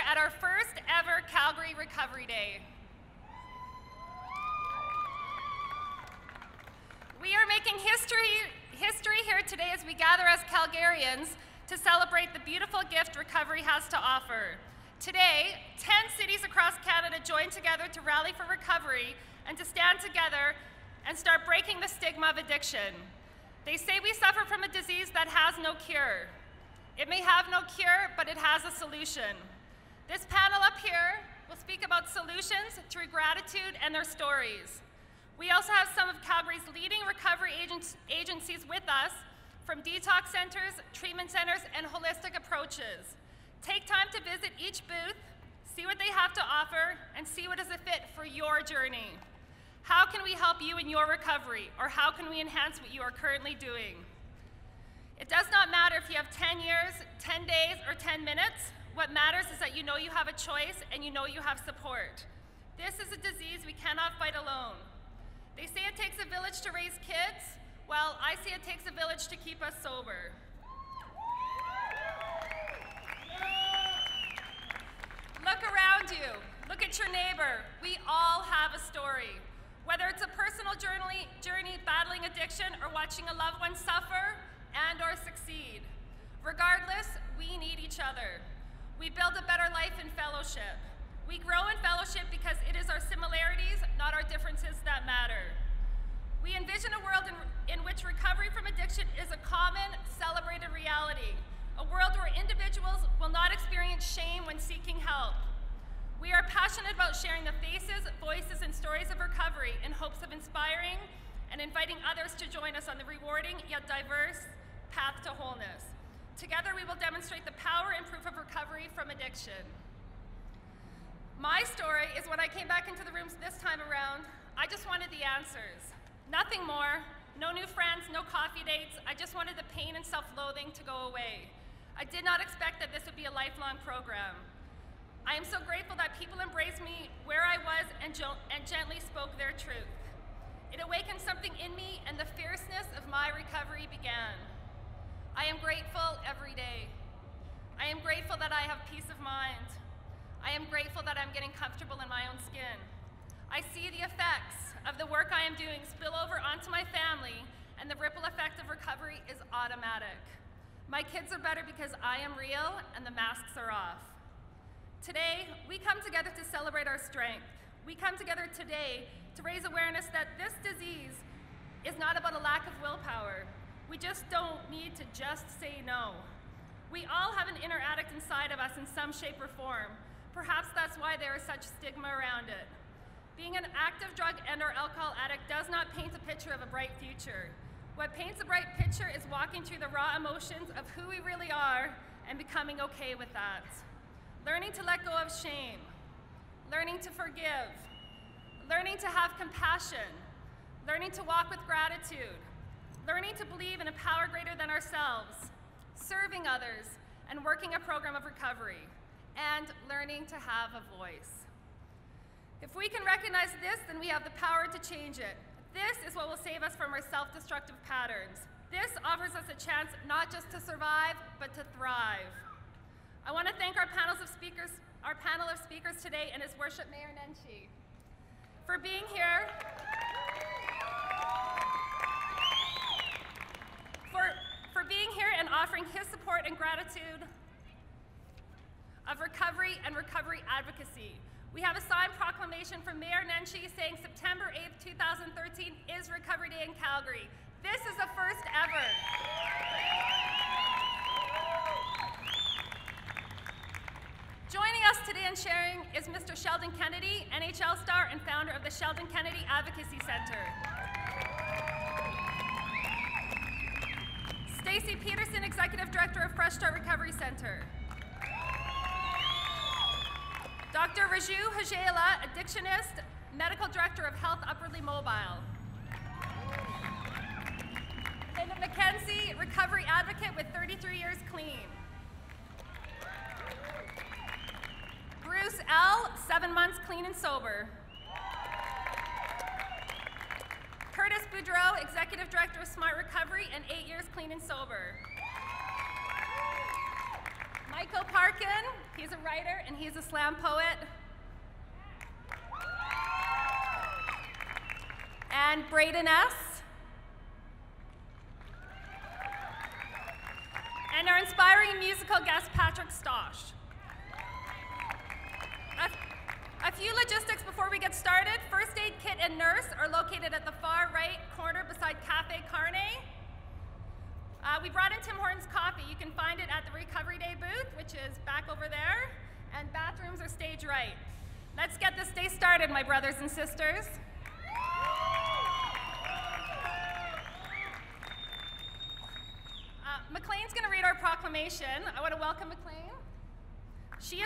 at our first ever Calgary Recovery Day. We are making history here today as we gather as Calgarians to celebrate the beautiful gift recovery has to offer. Today, 10 cities across Canada join together to rally for recovery and to stand together and start breaking the stigma of addiction. They say we suffer from a disease that has no cure. It may have no cure, but it has a solution. This panel up here will speak about solutions through gratitude and their stories. We also have some of Calgary's leading recovery agencies with us, from detox centers, treatment centers, and holistic approaches. Take time to visit each booth, see what they have to offer, and see what is a fit for your journey. How can we help you in your recovery, or how can we enhance what you are currently doing? It does not matter if you have 10 years, 10 days, or 10 minutes. What matters is that you know you have a choice and you know you have support. This is a disease we cannot fight alone. They say it takes a village to raise kids. Well, I say it takes a village to keep us sober. Look around you. Look at your neighbor. We all have a story. Whether it's a personal journey battling addiction or watching a loved one suffer and or succeed. Regardless, we need each other. We build a better life in fellowship. We grow in fellowship because it is our similarities, not our differences, that matter. We envision a world in which recovery from addiction is a common, celebrated reality. A world where individuals will not experience shame when seeking help. We are passionate about sharing the faces, voices, and stories of recovery in hopes of inspiring and inviting others to join us on the rewarding yet diverse path to wholeness. Together we will demonstrate the power and proof of recovery from addiction. My story is when I came back into the rooms this time around, I just wanted the answers. Nothing more, no new friends, no coffee dates. I just wanted the pain and self-loathing to go away. I did not expect that this would be a lifelong program. I am so grateful that people embraced me where I was and gently spoke their truth. It awakened something in me and the fierceness of my recovery began. I am grateful every day. I am grateful that I have peace of mind. I am grateful that I'm getting comfortable in my own skin. I see the effects of the work I am doing spill over onto my family, and the ripple effect of recovery is automatic. My kids are better because I am real and the masks are off. Today, we come together to celebrate our strength. We come together today to raise awareness that this disease is not about a lack of willpower. We just don't need to just say no. We all have an inner addict inside of us in some shape or form. Perhaps that's why there is such stigma around it. Being an active drug and/or alcohol addict does not paint a picture of a bright future. What paints a bright picture is walking through the raw emotions of who we really are and becoming okay with that. Learning to let go of shame, learning to forgive, learning to have compassion, learning to walk with gratitude, learning to believe in a power greater than ourselves, serving others, and working a program of recovery, and learning to have a voice. If we can recognize this, then we have the power to change it. This is what will save us from our self-destructive patterns. This offers us a chance not just to survive, but to thrive. I want to thank our panel of speakers today and His Worship Mayor Nenshi for being here, for being here and offering his support and gratitude of recovery and recovery advocacy. We have a signed proclamation from Mayor Nenshi saying September 8th, 2013 is Recovery Day in Calgary. This is the first ever. Joining us today and sharing is Mr. Sheldon Kennedy, NHL star and founder of the Sheldon Kennedy Advocacy Center. Stacy Petersen, Executive Director of Fresh Start Recovery Center. Dr. Raju, Hajela, Addictionist, Medical Director of Health Upwardly Mobile. Linda McKenzie, Recovery Advocate with 33 years clean. Bruce L., 7 months clean and sober. Curtis Boudreau, Executive Director of Smart Recovery and 8 years clean and sober. Parkin, he's a writer and he's a slam poet. And Braden S. And our inspiring musical guest, Patrick Stosh. A few logistics before we get started. First aid kit and nurse are located at the far right corner beside Cafe Carne. We brought in Tim Hortons coffee. You can find it at the Recovery Day booth, which is back over there, and bathrooms are stage right. Let's get this day started, my brothers and sisters. Maclayne's going to read our proclamation. I want to welcome Maclayne. She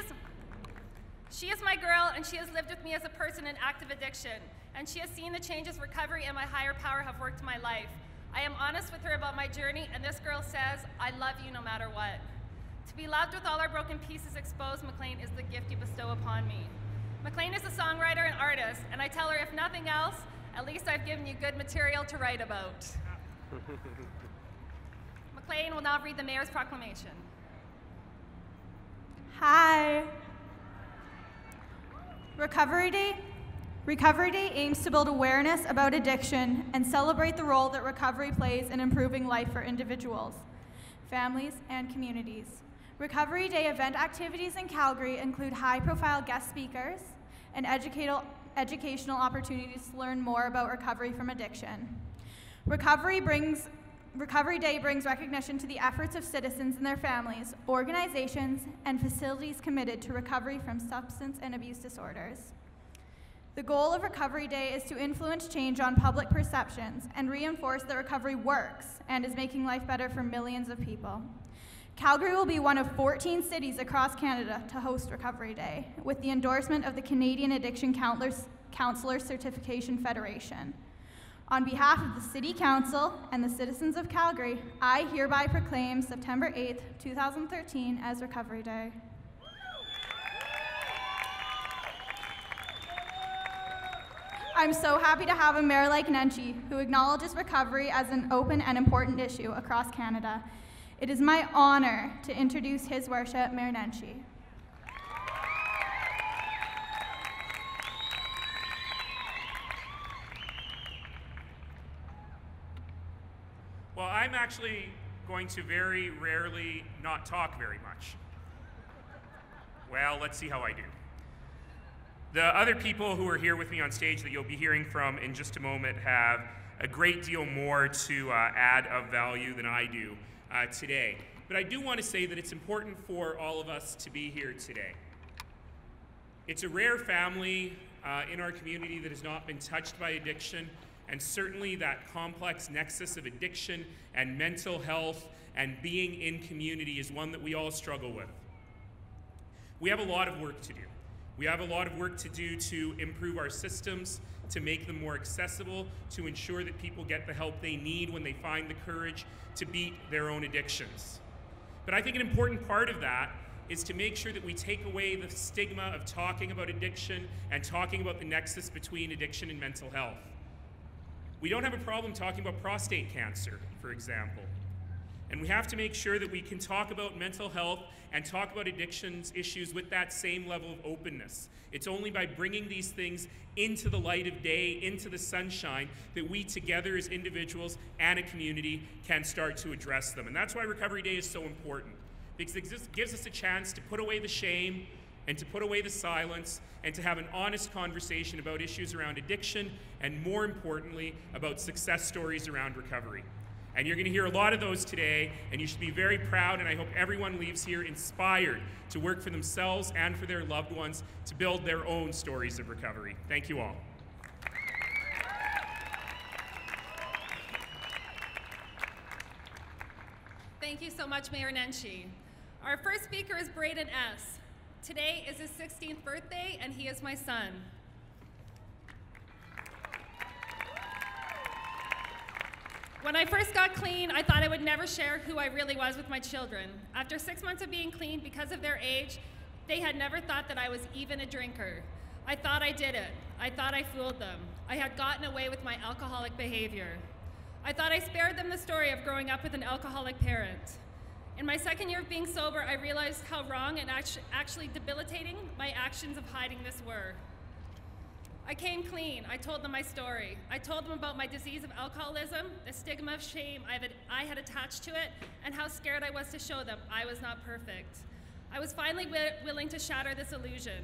is my girl, and she has lived with me as a person in active addiction, and she has seen the changes recovery and my higher power have worked in my life. I am honest with her about my journey, and this girl says, I love you no matter what. To be loved with all our broken pieces exposed, Maclayne, is the gift you bestow upon me. Maclayne is a songwriter and artist, and I tell her, if nothing else, at least I've given you good material to write about. Maclayne will now read the Mayor's proclamation. Hi. Recovery Day aims to build awareness about addiction and celebrate the role that recovery plays in improving life for individuals, families, and communities. Recovery Day event activities in Calgary include high-profile guest speakers and educational opportunities to learn more about recovery from addiction. Recovery Day brings recognition to the efforts of citizens and their families, organizations, and facilities committed to recovery from substance and abuse disorders. The goal of Recovery Day is to influence change on public perceptions and reinforce that recovery works and is making life better for millions of people. Calgary will be one of 14 cities across Canada to host Recovery Day, with the endorsement of the Canadian Addiction Counselors Certification Federation. On behalf of the City Council and the citizens of Calgary, I hereby proclaim September 8th, 2013 as Recovery Day. I'm so happy to have a mayor like Nenshi, who acknowledges recovery as an open and important issue across Canada. It is my honor to introduce His Worship, Mayor Nenshi. Well, I'm actually going to very rarely not talk very much. Well, let's see how I do. The other people who are here with me on stage that you'll be hearing from in just a moment have a great deal more to add of value than I do today. But I do want to say that it's important for all of us to be here today. It's a rare family in our community that has not been touched by addiction, and certainly that complex nexus of addiction and mental health and being in community is one that we all struggle with. We have a lot of work to do. We have a lot of work to do to improve our systems, to make them more accessible, to ensure that people get the help they need when they find the courage to beat their own addictions. But I think an important part of that is to make sure that we take away the stigma of talking about addiction and talking about the nexus between addiction and mental health. We don't have a problem talking about prostate cancer, for example. And we have to make sure that we can talk about mental health and talk about addictions issues with that same level of openness. It's only by bringing these things into the light of day, into the sunshine, that we together as individuals and a community can start to address them. And that's why Recovery Day is so important, because it gives us a chance to put away the shame and to put away the silence and to have an honest conversation about issues around addiction and, more importantly, about success stories around recovery. And you're going to hear a lot of those today, and you should be very proud, and I hope everyone leaves here inspired to work for themselves and for their loved ones to build their own stories of recovery. Thank you all. Thank you so much, Mayor Nenshi. Our first speaker is Braden S. Today is his 16th birthday, and he is my son. When I first got clean, I thought I would never share who I really was with my children. After 6 months of being clean, because of their age, they had never thought that I was even a drinker. I thought I did it. I thought I fooled them. I had gotten away with my alcoholic behavior. I thought I spared them the story of growing up with an alcoholic parent. In my second year of being sober, I realized how wrong and actually debilitating my actions of hiding this were. I came clean. I told them my story. I told them about my disease of alcoholism, the stigma of shame I had attached to it, and how scared I was to show them I was not perfect. I was finally willing to shatter this illusion.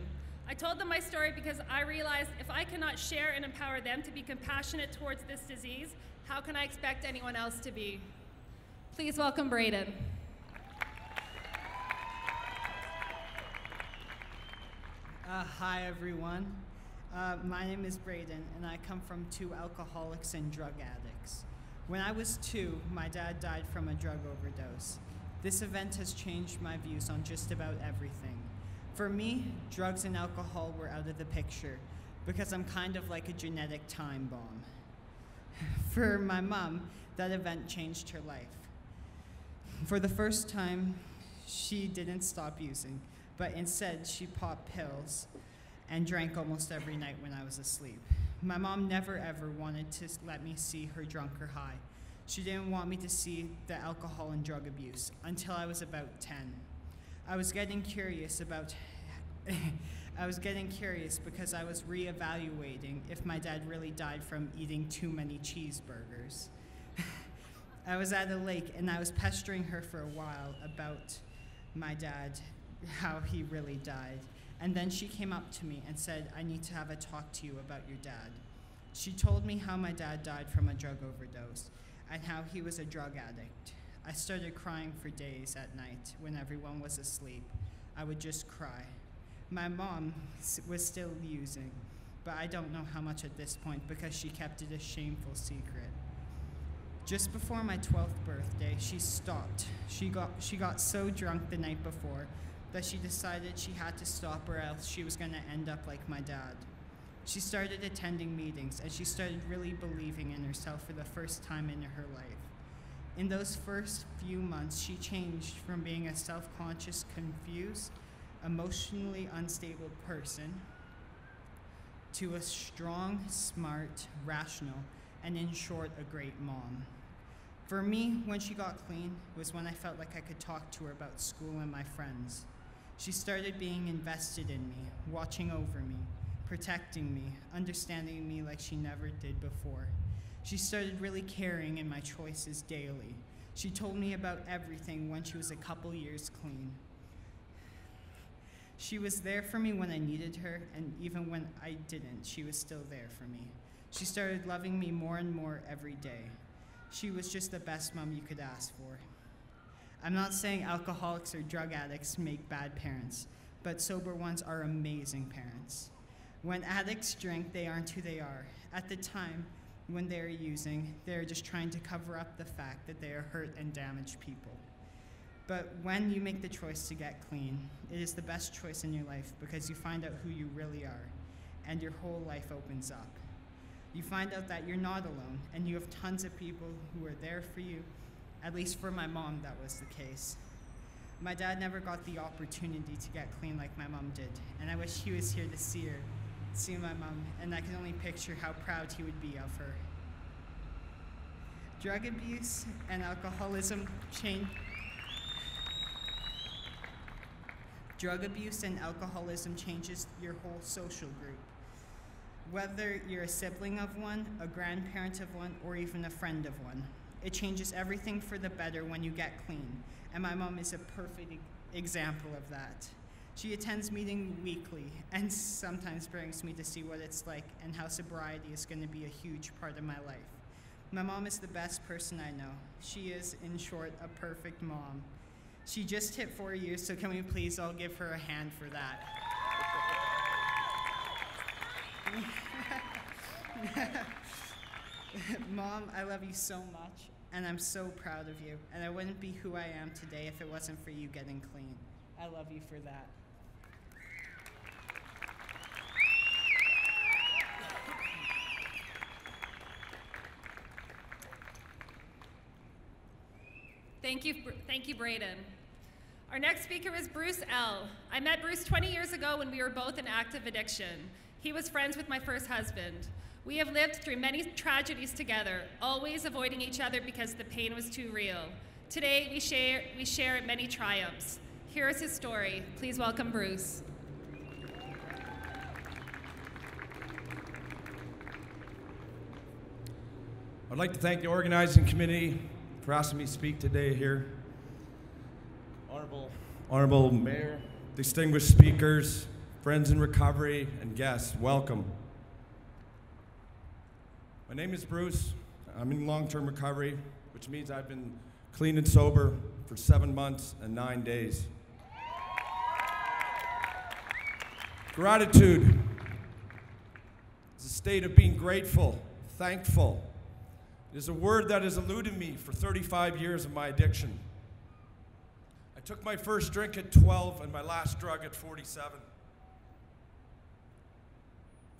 I told them my story because I realized if I cannot share and empower them to be compassionate towards this disease, how can I expect anyone else to be? Please welcome Braden. Hi everyone. My name is Braden and I come from two alcoholics and drug addicts. When I was 2, my dad died from a drug overdose. This event has changed my views on just about everything. For me, drugs and alcohol were out of the picture because I'm kind of like a genetic time bomb. For my mom, that event changed her life. For the first time, she didn't stop using, but instead she popped pills and drank almost every night when I was asleep. My mom never ever wanted to let me see her drunk or high. She didn't want me to see the alcohol and drug abuse until I was about 10. I was getting curious because I was reevaluating if my dad really died from eating too many cheeseburgers. I was at a lake and I was pestering her for a while about my dad, how he really died. And then she came up to me and said, I need to have a talk to you about your dad. She told me how my dad died from a drug overdose and how he was a drug addict. I started crying for days at night when everyone was asleep. I would just cry. My mom was still using, but I don't know how much at this point because she kept it a shameful secret. Just before my 12th birthday, she stopped. She got so drunk the night before that she decided she had to stop or else she was going to end up like my dad. She started attending meetings and she started really believing in herself for the first time in her life. In those first few months, she changed from being a self-conscious, confused, emotionally unstable person to a strong, smart, rational, and in short, a great mom. For me, when she got clean was when I felt like I could talk to her about school and my friends. She started being invested in me, watching over me, protecting me, understanding me like she never did before. She started really caring in my choices daily. She told me about everything when she was a couple years clean. She was there for me when I needed her, and even when I didn't, she was still there for me. She started loving me more and more every day. She was just the best mom you could ask for. I'm not saying alcoholics or drug addicts make bad parents, but sober ones are amazing parents. When addicts drink, they aren't who they are. At the time when they're using, they're just trying to cover up the fact that they are hurt and damaged people. But when you make the choice to get clean, it is the best choice in your life because you find out who you really are, and your whole life opens up. You find out that you're not alone, and you have tons of people who are there for you. At least for my mom, that was the case. My dad never got the opportunity to get clean like my mom did, and I wish he was here to see my mom, and I can only picture how proud he would be of her. Drug abuse and alcoholism changes your whole social group. Whether you're a sibling of one, a grandparent of one, or even a friend of one. It changes everything for the better when you get clean, and my mom is a perfect example of that. She attends meetings weekly and sometimes brings me to see what it's like and how sobriety is going to be a huge part of my life. My mom is the best person I know. She is, in short, a perfect mom. She just hit 4 years, so can we please all give her a hand for that? Mom, I love you so much, and I'm so proud of you, and I wouldn't be who I am today if it wasn't for you getting clean. I love you for that. Thank you, Braden. Our next speaker is Bruce L. I met Bruce 20 years ago when we were both in active addiction. He was friends with my first husband. We have lived through many tragedies together, always avoiding each other because the pain was too real. Today, we share many triumphs. Here is his story. Please welcome Bruce. I'd like to thank the organizing committee for asking me to speak today here. Honorable Mayor, distinguished speakers, friends in recovery, and guests, welcome. My name is Bruce. I'm in long-term recovery, which means I've been clean and sober for 7 months and 9 days. Gratitude is a state of being grateful, thankful. It is a word that has eluded me for 35 years of my addiction. I took my first drink at 12 and my last drug at 47.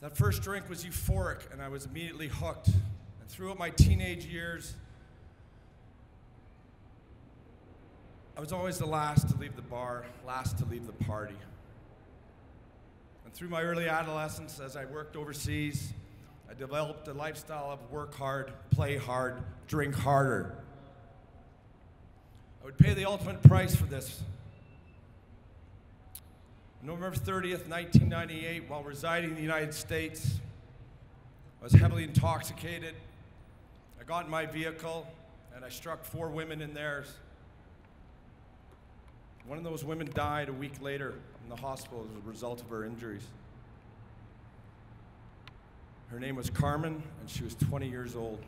That first drink was euphoric and I was immediately hooked. And throughout my teenage years, I was always the last to leave the bar, last to leave the party. And through my early adolescence, as I worked overseas, I developed a lifestyle of work hard, play hard, drink harder. I would pay the ultimate price for this. On November 30th, 1998, while residing in the United States, I was heavily intoxicated. I got in my vehicle and I struck 4 women in theirs. One of those women died a week later in the hospital as a result of her injuries. Her name was Carmen, and she was 20 years old.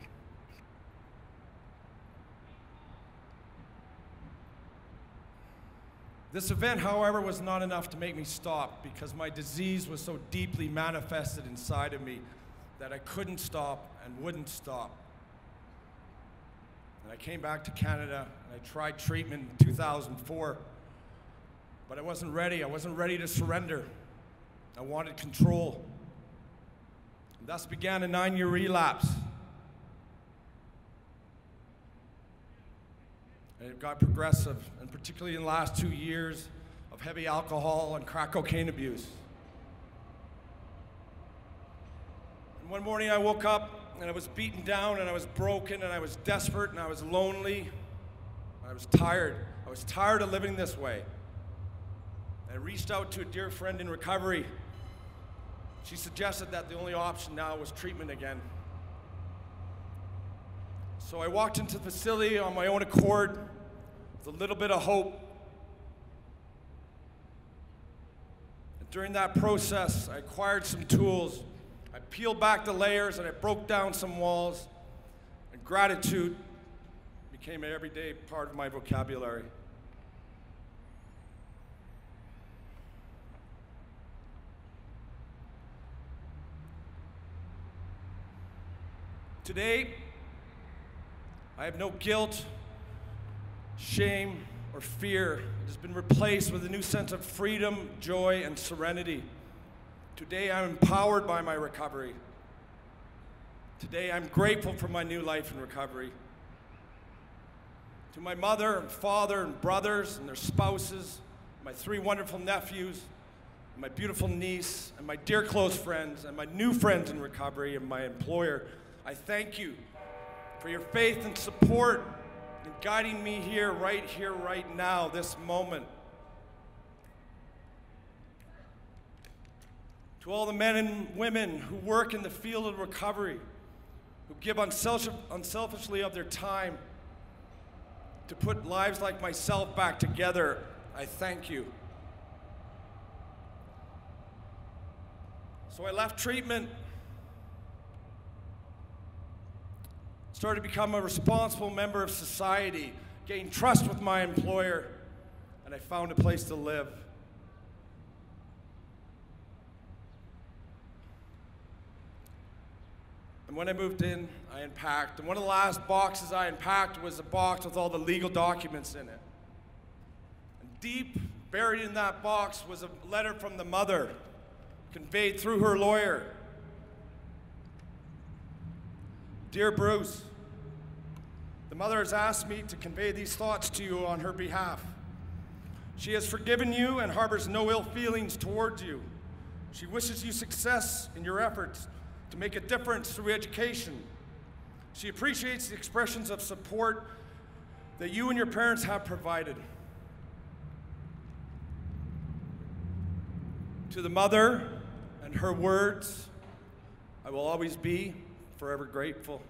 This event, however, was not enough to make me stop because my disease was so deeply manifested inside of me that I couldn't stop and wouldn't stop. And I came back to Canada and I tried treatment in 2004, but I wasn't ready. I wasn't ready to surrender. I wanted control. And thus began a 9-year relapse. And it got progressive, and particularly in the last 2 years of heavy alcohol and crack cocaine abuse. And one morning I woke up and I was beaten down and I was broken and I was desperate and I was lonely. And I was tired. I was tired of living this way. And I reached out to a dear friend in recovery. She suggested that the only option now was treatment again. So I walked into the facility on my own accord with a little bit of hope. And during that process, I acquired some tools. I peeled back the layers and I broke down some walls. And gratitude became an everyday part of my vocabulary. Today, I have no guilt, shame, or fear. It has been replaced with a new sense of freedom, joy, and serenity. Today, I'm empowered by my recovery. Today, I'm grateful for my new life in recovery. To my mother and father and brothers and their spouses, my 3 wonderful nephews, my beautiful niece, and my dear close friends, and my new friends in recovery, and my employer, I thank you for your faith and support in guiding me here, right now, this moment. To all the men and women who work in the field of recovery, who give unselfishly of their time to put lives like myself back together, I thank you. So I left treatment, started to become a responsible member of society, gained trust with my employer, and I found a place to live. And when I moved in, I unpacked. And one of the last boxes I unpacked was a box with all the legal documents in it. And deep, buried in that box, was a letter from the mother, conveyed through her lawyer. Dear Bruce, the mother has asked me to convey these thoughts to you on her behalf. She has forgiven you and harbors no ill feelings towards you. She wishes you success in your efforts to make a difference through education. She appreciates the expressions of support that you and your parents have provided. To the mother and her words, I will always be forever grateful.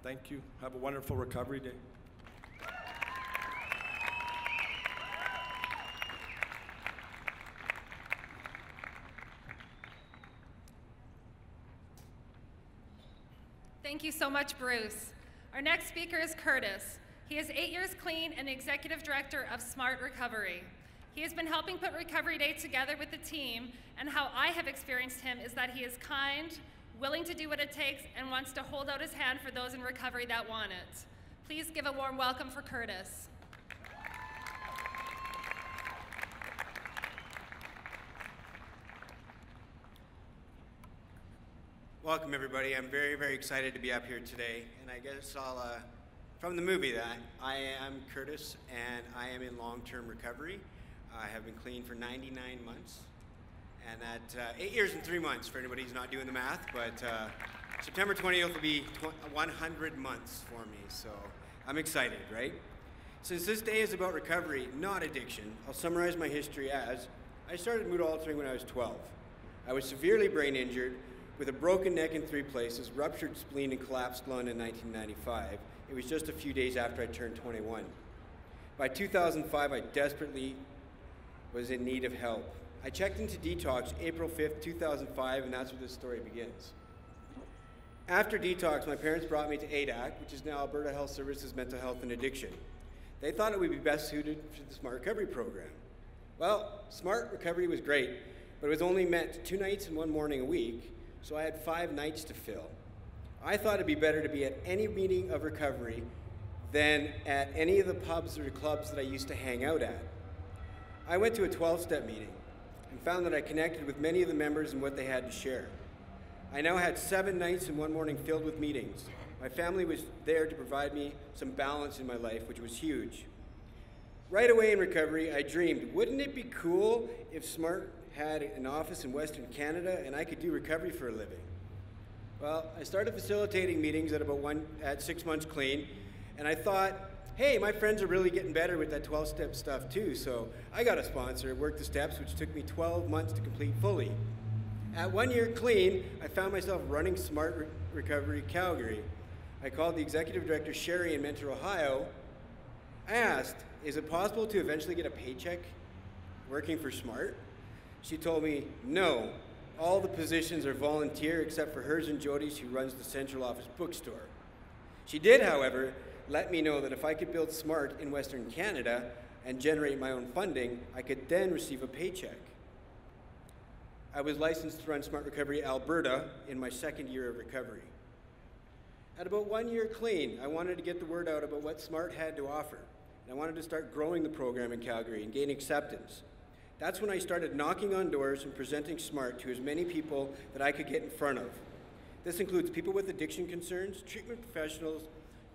Thank you. Have a wonderful recovery day. Thank you so much, Bruce. Our next speaker is Curtis. He is 8 years clean and the Executive Director of Smart Recovery. He has been helping put Recovery Day together with the team, and how I have experienced him is that he is kind, willing to do what it takes, and wants to hold out his hand for those in recovery that want it. Please give a warm welcome for Curtis. Welcome, everybody. I'm very, very excited to be up here today. And I guess I'll, from the movie that, I am Curtis, and I am in long-term recovery. I have been clean for 99 months, and at 8 years and 3 months, for anybody who's not doing the math, but September 20th will be 100 months for me, so I'm excited, right? Since this day is about recovery, not addiction, I'll summarize my history as I started mood altering when I was 12. I was severely brain injured, with a broken neck in 3 places, ruptured spleen, and collapsed lung in 1995. It was just a few days after I turned 21. By 2005, I desperately was in need of help. I checked into detox April 5th, 2005, and that's where this story begins. After detox, my parents brought me to ADAC, which is now Alberta Health Services Mental Health and Addiction. They thought it would be best suited for the Smart Recovery program. Well, Smart Recovery was great, but it was only meant 2 nights and 1 morning a week, so I had 5 nights to fill. I thought it'd be better to be at any meeting of recovery than at any of the pubs or clubs that I used to hang out at. I went to a 12-step meeting and found that I connected with many of the members and what they had to share. I now had 7 nights and 1 morning filled with meetings. My family was there to provide me some balance in my life, which was huge. Right away in recovery, I dreamed, wouldn't it be cool if Smart had an office in Western Canada and I could do recovery for a living? Well, I started facilitating meetings at 6 months clean, and I thought, hey, my friends are really getting better with that 12-step stuff too, so I got a sponsor, worked the steps, which took me 12 months to complete fully. At 1 year clean, I found myself running Smart Recovery Calgary. I called the executive director, Sherry, in Mentor, Ohio. I asked, is it possible to eventually get a paycheck working for Smart? She told me, no, all the positions are volunteer except for hers and Jody's, who runs the central office bookstore. She did, however, let me know that if I could build Smart in Western Canada and generate my own funding, I could then receive a paycheck. I was licensed to run Smart Recovery Alberta in my 2nd year of recovery. At about 1 year clean, I wanted to get the word out about what Smart had to offer. And I wanted to start growing the program in Calgary and gain acceptance. That's when I started knocking on doors and presenting Smart to as many people that I could get in front of. This includes people with addiction concerns, treatment professionals,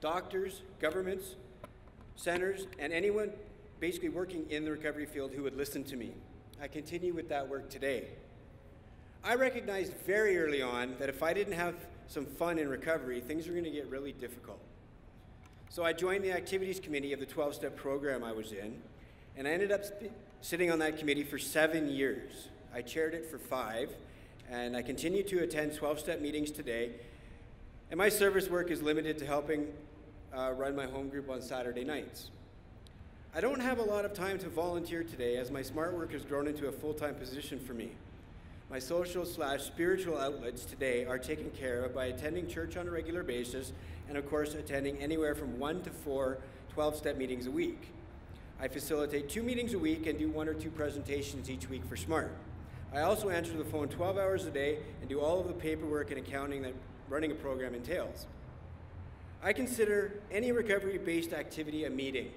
doctors, governments, centers, and anyone basically working in the recovery field who would listen to me. I continue with that work today. I recognized very early on that if I didn't have some fun in recovery, things were going to get really difficult. So I joined the activities committee of the 12-step program I was in, and I ended up sitting on that committee for 7 years. I chaired it for 5, and I continue to attend 12-step meetings today, and my service work is limited to helping run my home group on Saturday nights. I don't have a lot of time to volunteer today, as my Smart work has grown into a full-time position for me. My social/spiritual outlets today are taken care of by attending church on a regular basis, and of course attending anywhere from 1 to 4 12-step meetings a week. I facilitate 2 meetings a week and do 1 or 2 presentations each week for Smart. I also answer the phone 12 hours a day and do all of the paperwork and accounting that running a program entails. I consider any recovery-based activity a meeting.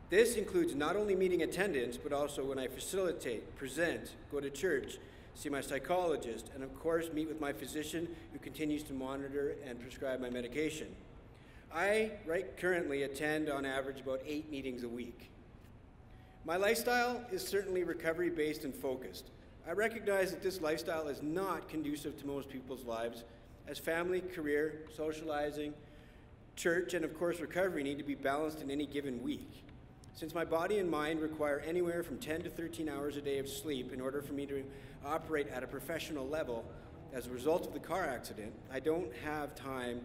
This includes not only meeting attendance, but also when I facilitate, present, go to church, see my psychologist, and of course meet with my physician who continues to monitor and prescribe my medication. I currently attend on average about 8 meetings a week. My lifestyle is certainly recovery-based and focused. I recognize that this lifestyle is not conducive to most people's lives, as family, career, socializing, church, and of course recovery need to be balanced in any given week. Since my body and mind require anywhere from 10 to 13 hours a day of sleep in order for me to operate at a professional level, as a result of the car accident, I don't have time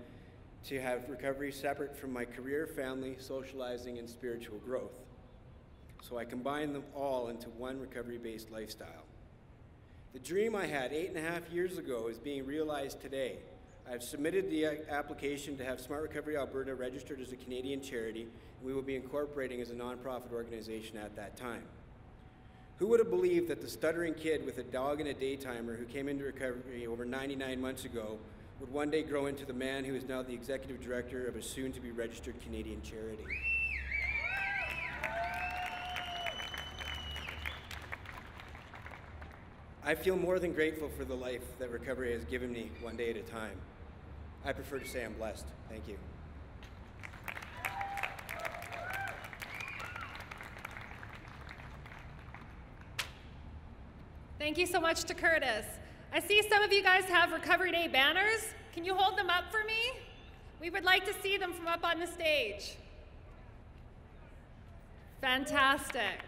to have recovery separate from my career, family, socializing, and spiritual growth. So I combine them all into one recovery-based lifestyle. The dream I had 8.5 years ago is being realized today. I've submitted the application to have Smart Recovery Alberta registered as a Canadian charity, and we will be incorporating as a nonprofit organization at that time. Who would have believed that the stuttering kid with a dog and a daytimer who came into recovery over 99 months ago would one day grow into the man who is now the executive director of a soon-to-be registered Canadian charity? I feel more than grateful for the life that recovery has given me one day at a time. I prefer to say I'm blessed. Thank you. Thank you so much to Curtis. I see some of you guys have Recovery Day banners. Can you hold them up for me? We would like to see them from up on the stage. Fantastic.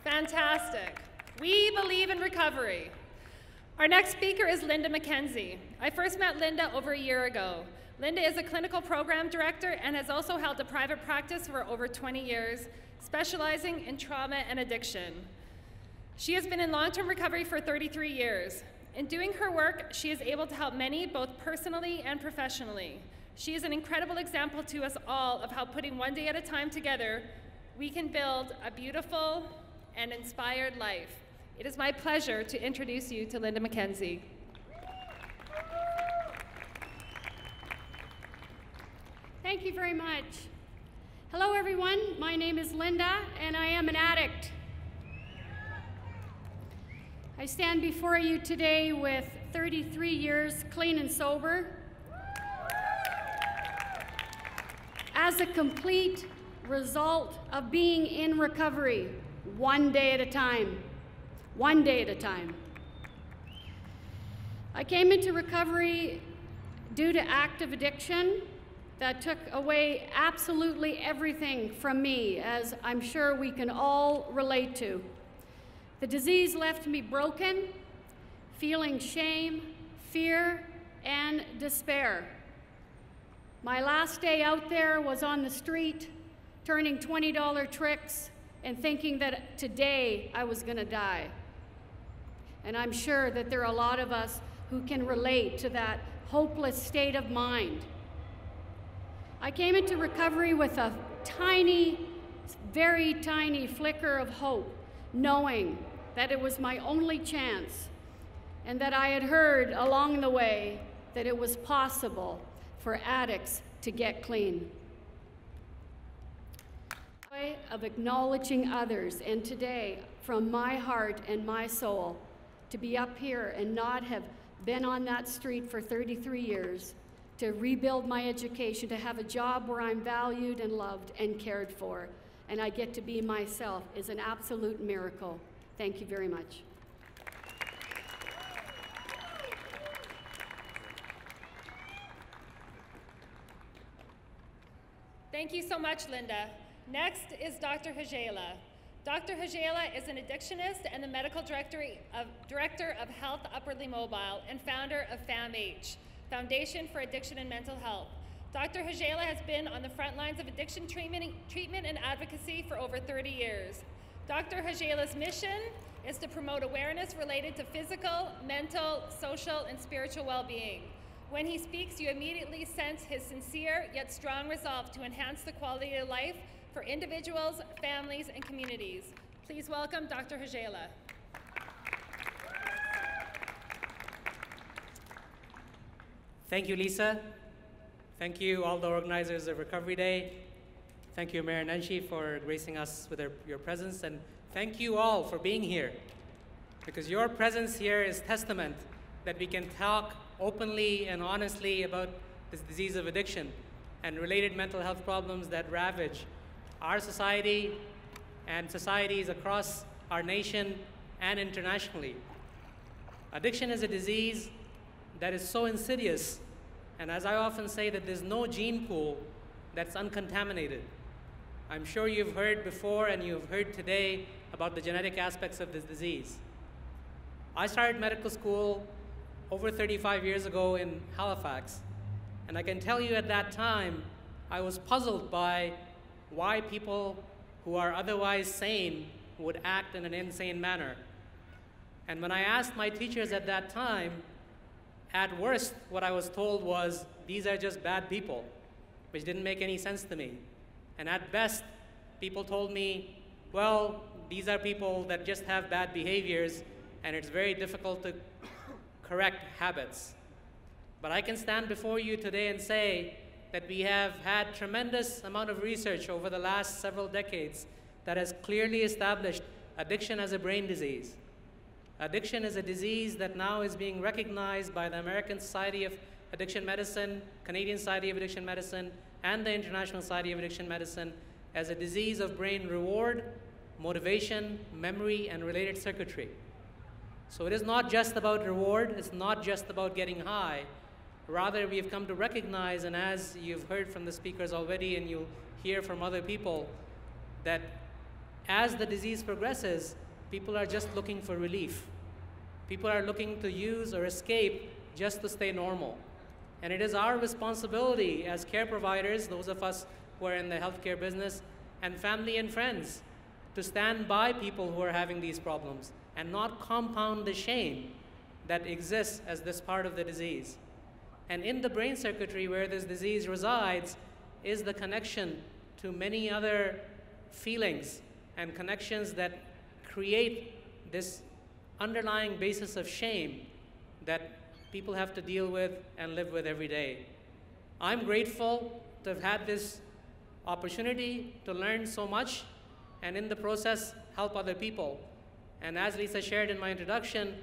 Fantastic. We believe in recovery. Our next speaker is Linda McKenzie. I first met Linda over a year ago. Linda is a clinical program director and has also held a private practice for over 20 years, specializing in trauma and addiction. She has been in long-term recovery for 33 years. In doing her work, she is able to help many, both personally and professionally. She is an incredible example to us all of how putting one day at a time together, we can build a beautiful and inspired life. It is my pleasure to introduce you to Linda McKenzie. Thank you very much. Hello everyone, my name is Linda and I am an addict. I stand before you today with 33 years clean and sober as a complete result of being in recovery one day at a time. One day at a time. I came into recovery due to active addiction that took away absolutely everything from me, as I'm sure we can all relate to. The disease left me broken, feeling shame, fear, and despair. My last day out there was on the street, turning $20 tricks and thinking that today I was gonna die. And I'm sure that there are a lot of us who can relate to that hopeless state of mind. I came into recovery with a tiny, very tiny flicker of hope, knowing that it was my only chance and that I had heard along the way that it was possible for addicts to get clean. Of acknowledging others, and today, from my heart and my soul, to be up here and not have been on that street for 33 years, to rebuild my education, to have a job where I'm valued and loved and cared for, and I get to be myself, is an absolute miracle. Thank you very much. Thank you so much, Linda. Next is Dr. Hajela. Dr. Hajela is an addictionist and the medical director of Health Upwardly Mobile and founder of FAMH, Foundation for Addiction and Mental Health. Dr. Hajela has been on the front lines of addiction treatment and advocacy for over 30 years. Dr. Hajela's mission is to promote awareness related to physical, mental, social, and spiritual well-being. When he speaks, you immediately sense his sincere yet strong resolve to enhance the quality of life for individuals, families, and communities. Please welcome Dr. Hajela. Thank you, Lisa. Thank you, all the organizers of Recovery Day. Thank you, Mayor Nenshi, for gracing us with your presence. And thank you all for being here, because your presence here is testament that we can talk openly and honestly about this disease of addiction and related mental health problems that ravage our society and societies across our nation and internationally. Addiction is a disease that is so insidious And as I often say, that there's no gene pool that's uncontaminated. I'm sure you've heard before and you've heard today about the genetic aspects of this disease. I started medical school over 35 years ago in Halifax, and I can tell you at that time, I was puzzled by why people who are otherwise sane would act in an insane manner. And when I asked my teachers at that time, at worst, what I was told was, these are just bad people, which didn't make any sense to me. And at best, people told me, well, these are people that just have bad behaviors, and it's very difficult to correct habits. But I can stand before you today and say that we have had tremendous amount of research over the last several decades that has clearly established addiction as a brain disease. Addiction is a disease that now is being recognized by the American Society of Addiction Medicine, Canadian Society of Addiction Medicine, and the International Society of Addiction Medicine as a disease of brain reward, motivation, memory, and related circuitry. So it is not just about reward, it's not just about getting high. Rather, we've come to recognize, and as you've heard from the speakers already and you'll hear from other people, that as the disease progresses, people are just looking for relief. People are looking to use or escape just to stay normal. And it is our responsibility as care providers, those of us who are in the healthcare business, and family and friends, to stand by people who are having these problems and not compound the shame that exists as this part of the disease. And in the brain circuitry where this disease resides is the connection to many other feelings and connections that create this underlying basis of shame that people have to deal with and live with every day. I'm grateful to have had this opportunity to learn so much and in the process help other people. And as Lisa shared in my introduction,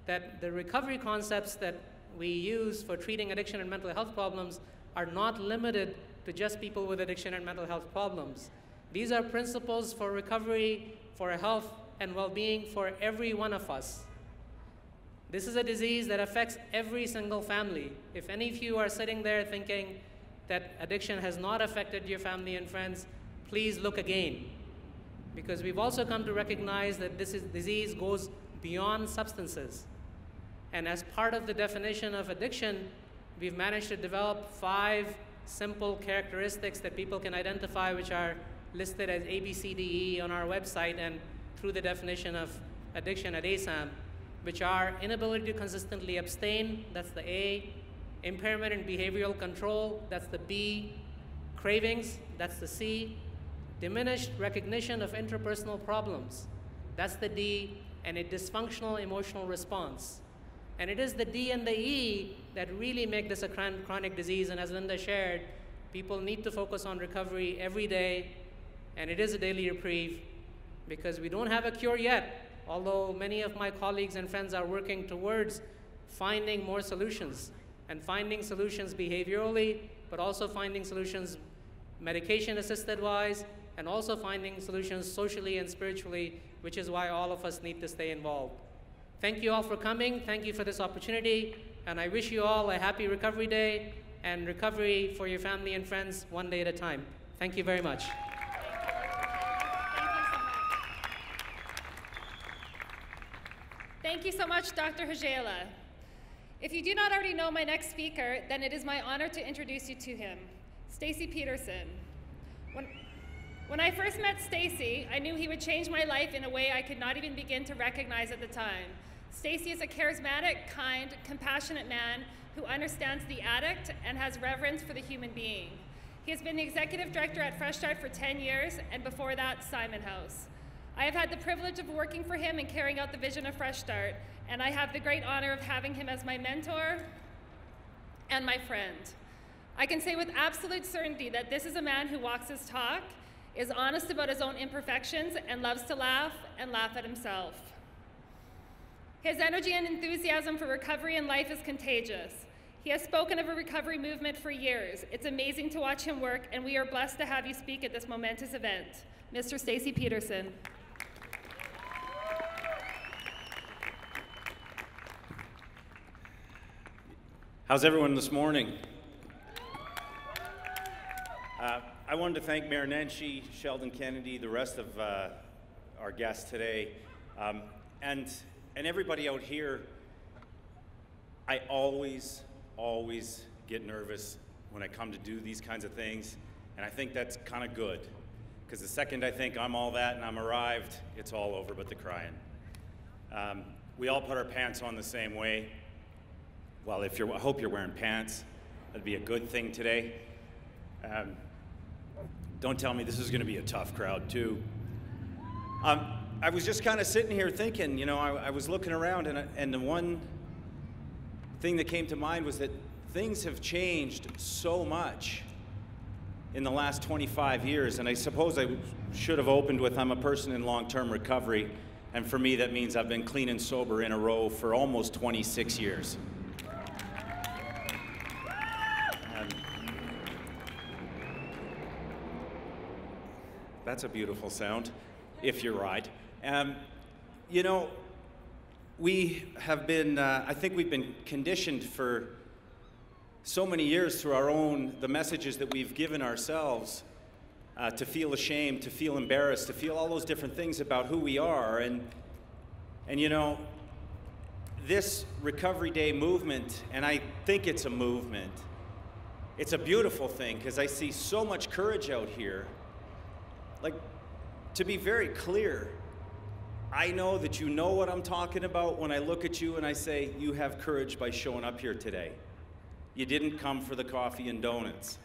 that the recovery concepts that we use for treating addiction and mental health problems are not limited to just people with addiction and mental health problems. These are principles for recovery, for health and well-being for every one of us. This is a disease that affects every single family. If any of you are sitting there thinking that addiction has not affected your family and friends, please look again. Because we've also come to recognize that this disease goes beyond substances. And as part of the definition of addiction, we've managed to develop 5 simple characteristics that people can identify, which are listed as A, B, C, D, E on our website and through the definition of addiction at CISAM, which are inability to consistently abstain, that's the A, impairment in behavioral control, that's the B, cravings, that's the C, diminished recognition of interpersonal problems, that's the D, and a dysfunctional emotional response. And it is the D and the E that really make this a chronic disease, and as Linda shared, people need to focus on recovery every day, and it is a daily reprieve, because we don't have a cure yet, although many of my colleagues and friends are working towards finding more solutions, and finding solutions behaviorally, but also finding solutions medication-assisted wise, and also finding solutions socially and spiritually, which is why all of us need to stay involved. Thank you all for coming. Thank you for this opportunity. And I wish you all a happy Recovery Day and recovery for your family and friends one day at a time. Thank you very much. Thank you so much, Dr. Hajela. If you do not already know my next speaker, then it is my honor to introduce you to him, Stacy Peterson. When I first met Stacy, I knew he would change my life in a way I could not even begin to recognize at the time. Stacy is a charismatic, kind, compassionate man who understands the addict and has reverence for the human being. He has been the executive director at Fresh Start for 10 years, and before that, Simon House. I have had the privilege of working for him and carrying out the vision of Fresh Start, and I have the great honor of having him as my mentor and my friend. I can say with absolute certainty that this is a man who walks his talk, is honest about his own imperfections, and loves to laugh and laugh at himself. His energy and enthusiasm for recovery and life is contagious. He has spoken of a recovery movement for years. It's amazing to watch him work, and we are blessed to have you speak at this momentous event. Mr. Stacy Peterson. How's everyone this morning? I wanted to thank Mayor Nenshi, Sheldon Kennedy, the rest of our guests today, and everybody out here. I always get nervous when I come to do these kinds of things, and I think that's kind of good, because the second I think I'm all that and I'm arrived, it's all over but the crying. We all put our pants on the same way. Well, I hope you're wearing pants. That'd be a good thing today. Don't tell me this is going to be a tough crowd, too. I was just kind of sitting here thinking, you know, I was looking around, and the one thing that came to mind was that things have changed so much in the last 25 years, and I suppose I should have opened with I'm a person in long-term recovery, and for me that means I've been clean and sober in a row for almost 26 years. That's a beautiful sound, if you're right. You know, we have been, I think we've been conditioned for so many years through the messages that we've given ourselves to feel ashamed, to feel embarrassed, to feel all those different things about who we are. And you know, this Recovery Day movement, and I think it's a movement, it's a beautiful thing because I see so much courage out here. Like, to be very clear, I know that you know what I'm talking about when I look at you and I say, you have courage by showing up here today. You didn't come for the coffee and donuts.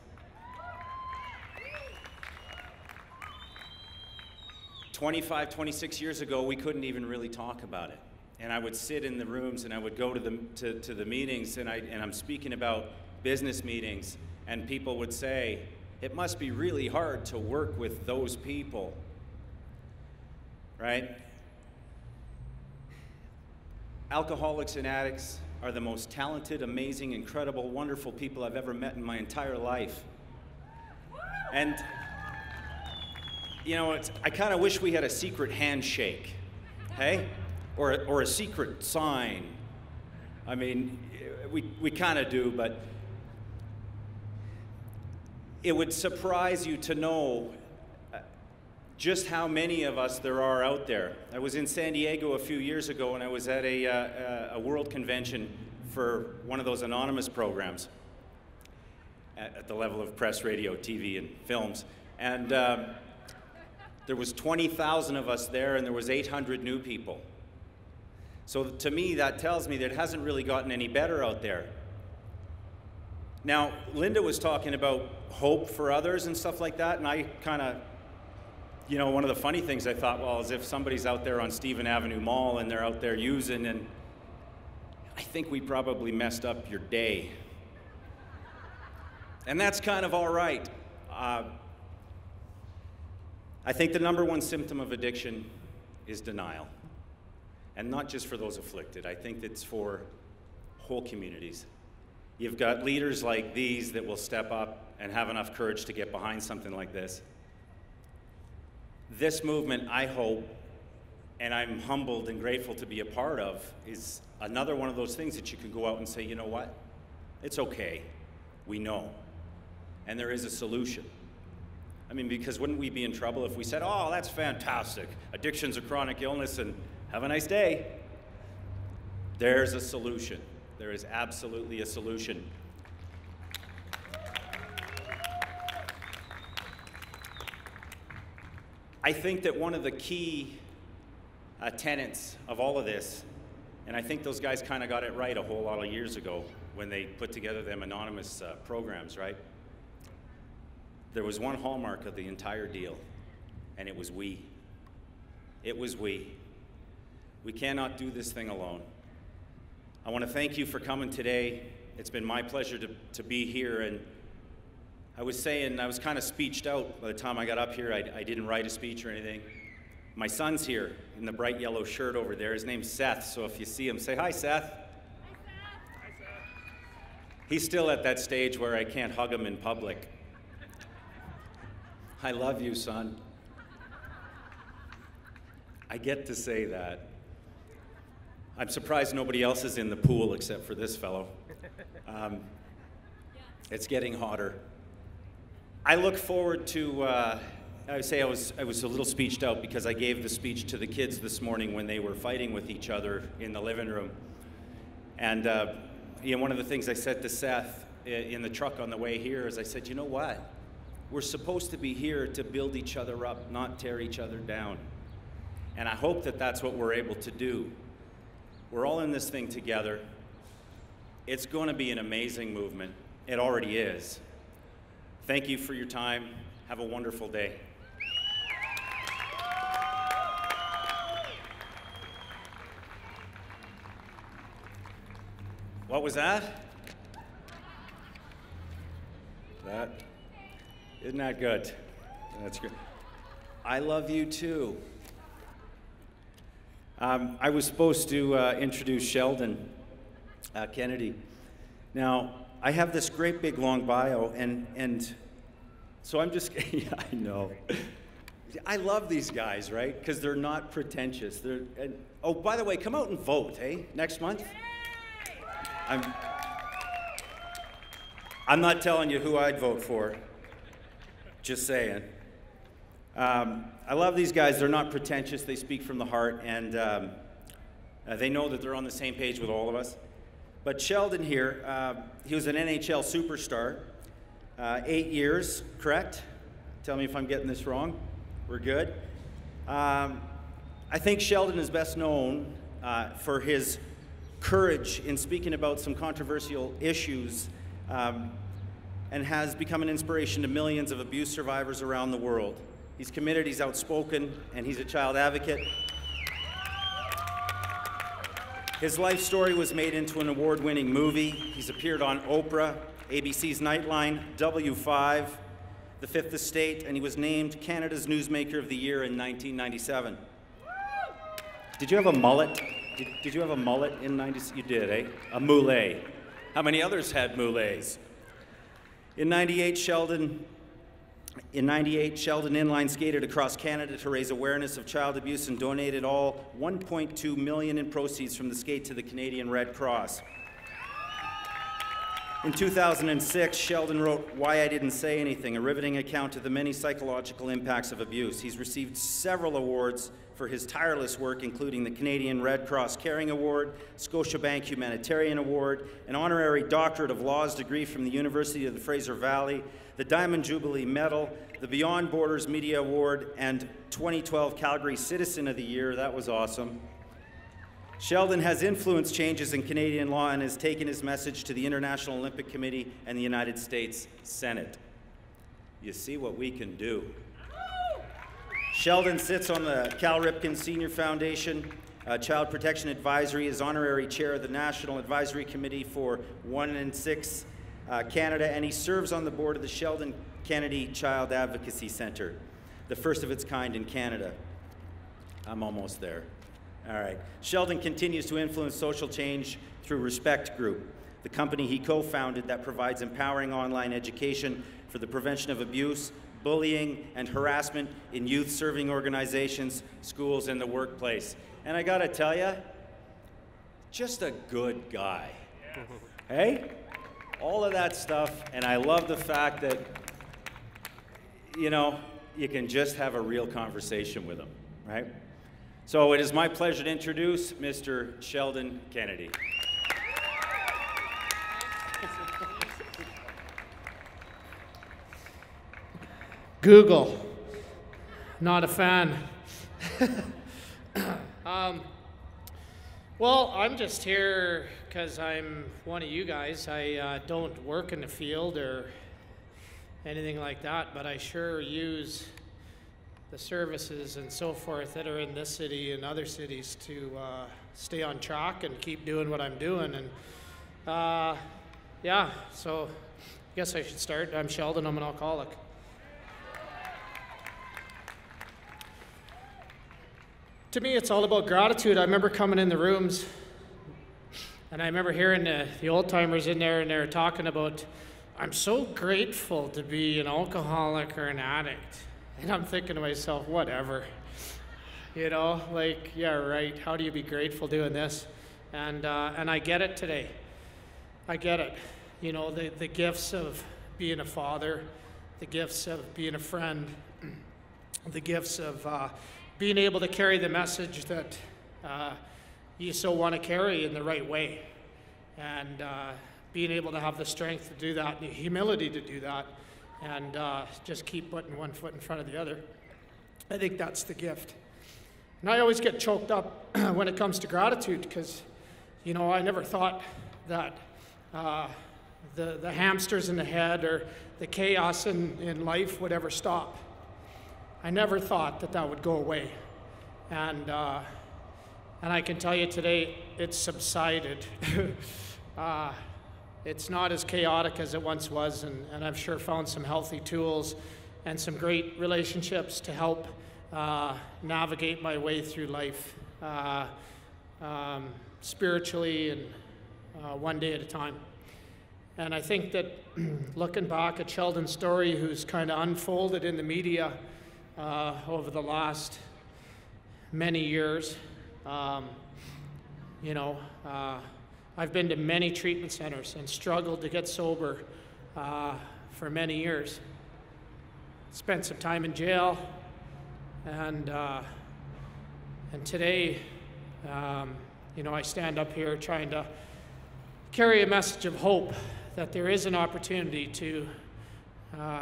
25, 26 years ago, we couldn't even really talk about it. And I would sit in the rooms and I would go to the meetings and I'm speaking about business meetings, and people would say, it must be really hard to work with those people, right? Alcoholics and addicts are the most talented, amazing, incredible, wonderful people I've ever met in my entire life. And, you know, I kind of wish we had a secret handshake, hey? Or a secret sign. I mean, we kind of do, but it would surprise you to know just how many of us there are out there. I was in San Diego a few years ago, and I was at a world convention for one of those anonymous programs at the level of press, radio, TV, and films. And there was 20,000 of us there, and there was 800 new people. So to me, that tells me that it hasn't really gotten any better out there. Now, Linda was talking about hope for others and stuff like that, and I kind of, you know, one of the funny things I thought, well, is if somebody's out there on Stephen Avenue Mall and they're out there using, and I think we probably messed up your day. And that's kind of all right. I think the #1 symptom of addiction is denial. And not just for those afflicted. I think it's for whole communities. You've got leaders like these that will step up and have enough courage to get behind something like this. This movement, I hope, and I'm humbled and grateful to be a part of, is another one of those things that you can go out and say, you know what? It's okay. We know. And there is a solution. I mean, because wouldn't we be in trouble if we said, oh, that's fantastic. Addiction's a chronic illness and have a nice day. There's a solution. There is absolutely a solution. I think that one of the key tenets of all of this, and I think those guys kind of got it right a whole lot of years ago when they put together them anonymous programs, right? There was one hallmark of the entire deal, and it was we. It was we. We cannot do this thing alone. I want to thank you for coming today. It's been my pleasure to be here, and I was saying, I was kind of speeched out by the time I got up here. I didn't write a speech or anything. My son's here in the bright yellow shirt over there. His name's Seth, so if you see him, say hi, Seth. Hi, Seth. Hi, Seth. He's still at that stage where I can't hug him in public. I love you, son. I get to say that. I'm surprised nobody else is in the pool except for this fellow. It's getting hotter. I look forward to, I say I was a little speeched out because I gave the speech to the kids this morning when they were fighting with each other in the living room. And you know, one of the things I said to Seth in the truck on the way here is I said, you know what? We're supposed to be here to build each other up, not tear each other down. And I hope that that's what we're able to do. We're all in this thing together. It's going to be an amazing movement. It already is. Thank you for your time. Have a wonderful day. What was that? Isn't that good? That's good. I love you too. I was supposed to introduce Sheldon Kennedy. Now, I have this great big long bio, and so I'm just, yeah, I know. I love these guys, right? Because they're not pretentious. Oh, by the way, come out and vote, hey? Next month? I'm not telling you who I'd vote for. Just saying. I love these guys. They're not pretentious. They speak from the heart, and they know that they're on the same page with all of us. But Sheldon here, he was an NHL superstar. 8 years, correct? Tell me if I'm getting this wrong. We're good. I think Sheldon is best known for his courage in speaking about some controversial issues and has become an inspiration to millions of abuse survivors around the world. He's committed, he's outspoken, and he's a child advocate. His life story was made into an award-winning movie. He's appeared on Oprah, ABC's Nightline, W5, The Fifth Estate, and he was named Canada's Newsmaker of the Year in 1997. Did you have a mullet? Did you have a mullet in 90? You did, eh? A moulet. How many others had moulets? In 98, Sheldon inline skated across Canada to raise awareness of child abuse and donated all $1.2 million in proceeds from the skate to the Canadian Red Cross. In 2006, Sheldon wrote Why I Didn't Say Anything, a riveting account of the many psychological impacts of abuse. He's received several awards for his tireless work, including the Canadian Red Cross Caring Award, Scotiabank Humanitarian Award, an honorary Doctorate of Laws degree from the University of the Fraser Valley, the Diamond Jubilee Medal, the Beyond Borders Media Award, and 2012 Calgary Citizen of the Year. That was awesome. Sheldon has influenced changes in Canadian law and has taken his message to the International Olympic Committee and the United States Senate. You see what we can do. Sheldon sits on the Cal Ripken Senior Foundation Child Protection Advisory, is honorary chair of the National Advisory Committee for 1 in 6 Canada, and he serves on the board of the Sheldon Kennedy Child Advocacy Center, the first of its kind in Canada. I'm almost there. All right. Sheldon continues to influence social change through Respect Group, the company he co-founded that provides empowering online education for the prevention of abuse, bullying, and harassment in youth-serving organizations, schools, and the workplace. And I gotta tell you, just a good guy. Hey? All of that stuff, and I love the fact that, you know, you can just have a real conversation with him, right? So it is my pleasure to introduce Mr. Sheldon Kennedy. Google, not a fan. Well, I'm just here because I'm one of you guys. I don't work in the field or anything like that, but I sure use the services and so forth that are in this city and other cities to stay on track and keep doing what I'm doing. And yeah, so I guess I should start. I'm Sheldon, I'm an alcoholic. To me, it's all about gratitude. I remember coming in the rooms, and I remember hearing the old-timers in there, and they were talking about, I'm so grateful to be an alcoholic or an addict. And I'm thinking to myself, whatever. You know, like, yeah, right, how do you be grateful doing this? And I get it today. I get it. You know, the gifts of being a father, the gifts of being a friend, the gifts of being able to carry the message that you so want to carry in the right way, and being able to have the strength to do that, and the humility to do that, and just keep putting one foot in front of the other. I think that's the gift. And I always get choked up when it comes to gratitude, because, you know, I never thought that the hamsters in the head or the chaos in life would ever stop. I never thought that that would go away. And I can tell you today, it's subsided. It's not as chaotic as it once was, and I've sure found some healthy tools and some great relationships to help navigate my way through life spiritually and one day at a time. And I think that looking back at Sheldon's story, who's kind of unfolded in the media over the last many years, you know, I've been to many treatment centers and struggled to get sober for many years. Spent some time in jail, and today, you know, I stand up here trying to carry a message of hope that there is an opportunity to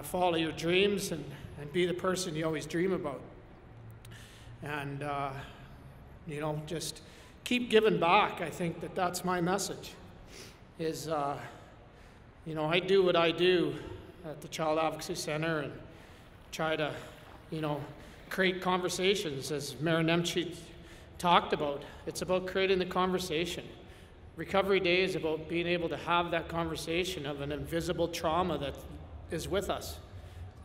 follow your dreams and be the person you always dream about. And, you know, just keep giving back. I think that that's my message, is, you know, I do what I do at the Child Advocacy Center and try to, you know, create conversations, as Mayor Nenshi talked about. It's about creating the conversation. Recovery Day is about being able to have that conversation of an invisible trauma that is with us.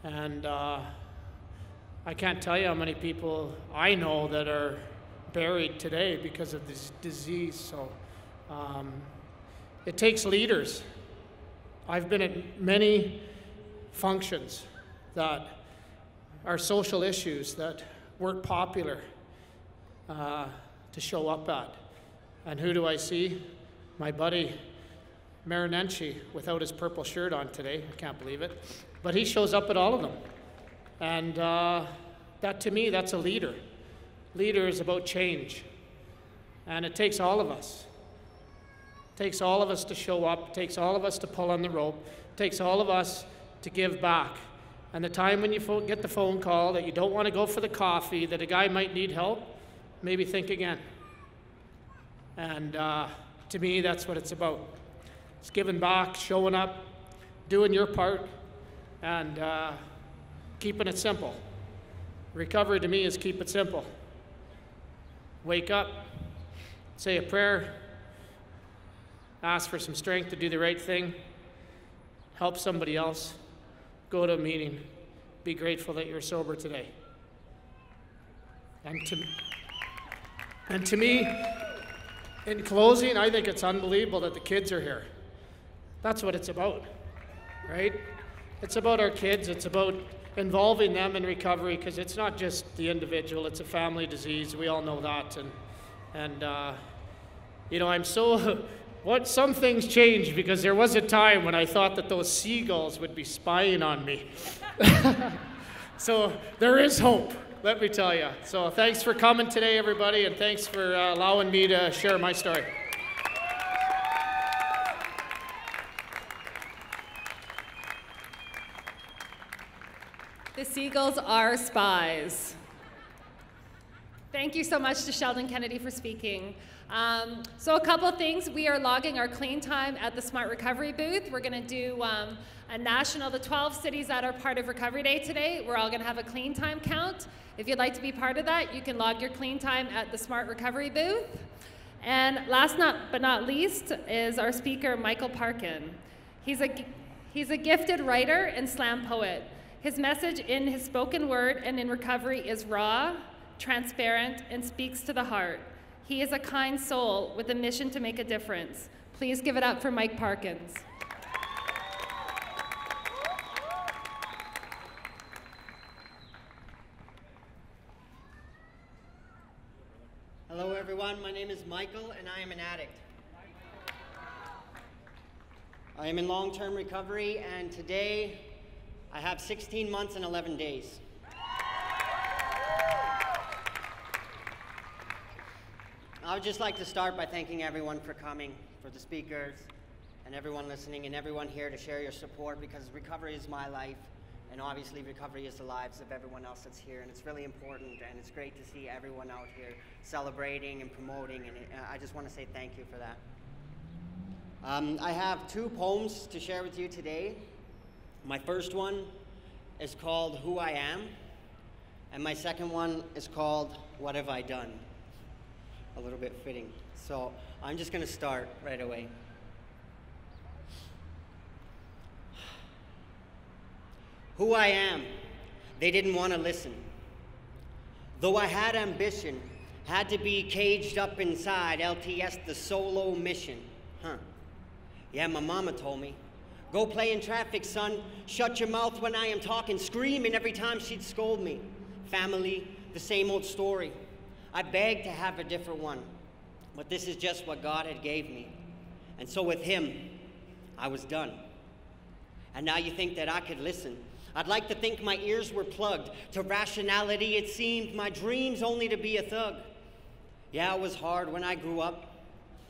And I can't tell you how many people I know that are buried today because of this disease. So it takes leaders. I've been at many functions that are social issues that weren't popular to show up at. And who do I see? My buddy, Mayor Nenshi, without his purple shirt on today. I can't believe it. But he shows up at all of them. And that, to me, that's a leader. Leader is about change. And it takes all of us. It takes all of us to show up. It takes all of us to pull on the rope. It takes all of us to give back. And the time when you get the phone call that you don't want to go for the coffee, that a guy might need help, maybe think again. And to me, that's what it's about. It's giving back, showing up, doing your part, and keeping it simple. Recovery to me is keep it simple. Wake up, say a prayer, ask for some strength to do the right thing, help somebody else, go to a meeting, be grateful that you're sober today. And to me, in closing, I think it's unbelievable that the kids are here. That's what it's about, right? It's about our kids. It's about involving them in recovery, because it's not just the individual. It's a family disease. We all know that. And you know, I'm so... some things changed, because there was a time when I thought that those seagulls would be spying on me. So there is hope, let me tell you. So thanks for coming today, everybody, and thanks for allowing me to share my story. The seagulls are spies. Thank you so much to Sheldon Kennedy for speaking. So a couple of things. We are logging our clean time at the Smart Recovery booth. We're going to do a national, the 12 cities that are part of Recovery Day today. We're all going to have a clean time count. If you'd like to be part of that, you can log your clean time at the Smart Recovery booth. And last but not least is our speaker, Michael Parkin. He's a gifted writer and slam poet. His message in his spoken word and in recovery is raw, transparent, and speaks to the heart. He is a kind soul with a mission to make a difference. Please give it up for Mike Parkins. Hello everyone, my name is Michael and I am an addict. I am in long-term recovery, and today I have 16 months and 11 days. I would just like to start by thanking everyone for coming, for the speakers, and everyone listening, and everyone here to share your support, because recovery is my life, and obviously recovery is the lives of everyone else that's here, and it's really important, and it's great to see everyone out here celebrating and promoting, and I just want to say thank you for that. I have 2 poems to share with you today. My first one is called Who I Am, and my second one is called What Have I Done? A little bit fitting. So I'm just going to start right away. Who I am, they didn't want to listen. Though I had ambition, had to be caged up inside LTS, the solo mission. Yeah, my mama told me, go play in traffic, son. Shut your mouth when I am talking, screaming every time she'd scold me. Family, the same old story. I begged to have a different one, but this is just what God had gave me. And so with him, I was done. And now you think that I could listen. I'd like to think my ears were plugged to rationality. It seemed my dreams only to be a thug. Yeah, it was hard when I grew up,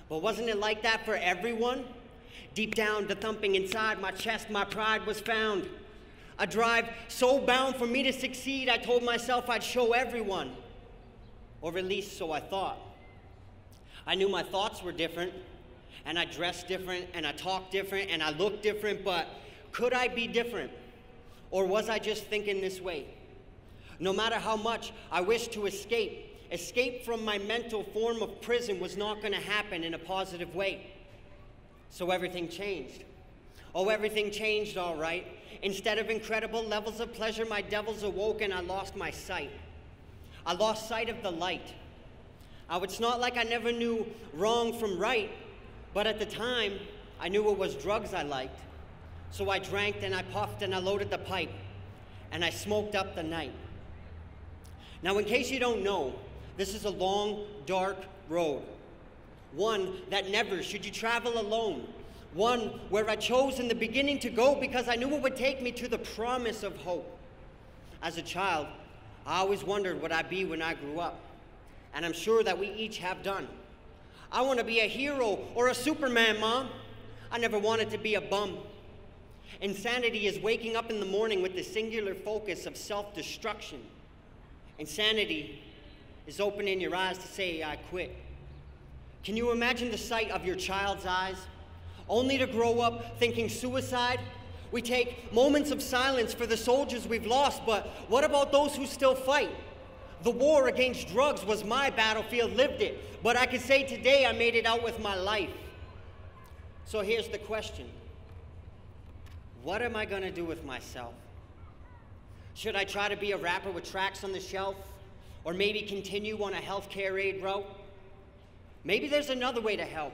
but wasn't it like that for everyone? Deep down, the thumping inside my chest, my pride was found. A drive so bound for me to succeed, I told myself I'd show everyone. Or at least so I thought. I knew my thoughts were different, and I dressed different, and I talked different, and I looked different, but could I be different? Or was I just thinking this way? No matter how much I wished to escape from my mental form of prison was not going to happen in a positive way. So everything changed. Oh, everything changed all right. Instead of incredible levels of pleasure, my devils awoke and I lost my sight. I lost sight of the light. It's not like I never knew wrong from right, but at the time, I knew it was drugs I liked. So I drank and I puffed and I loaded the pipe, and I smoked up the night. Now, in case you don't know, this is a long, dark road. One that never should you travel alone. One where I chose in the beginning to go because I knew it would take me to the promise of hope. As a child, I always wondered what I'd be when I grew up, and I'm sure that we each have done. I want to be a hero or a Superman, Mom. I never wanted to be a bum. Insanity is waking up in the morning with the singular focus of self-destruction. Insanity is opening your eyes to say, I quit. Can you imagine the sight of your child's eyes, only to grow up thinking suicide? We take moments of silence for the soldiers we've lost, but what about those who still fight? The war against drugs was my battlefield, lived it, but I can say today I made it out with my life. So here's the question. What am I going to do with myself? Should I try to be a rapper with tracks on the shelf? Or maybe continue on a healthcare aid route? Maybe there's another way to help.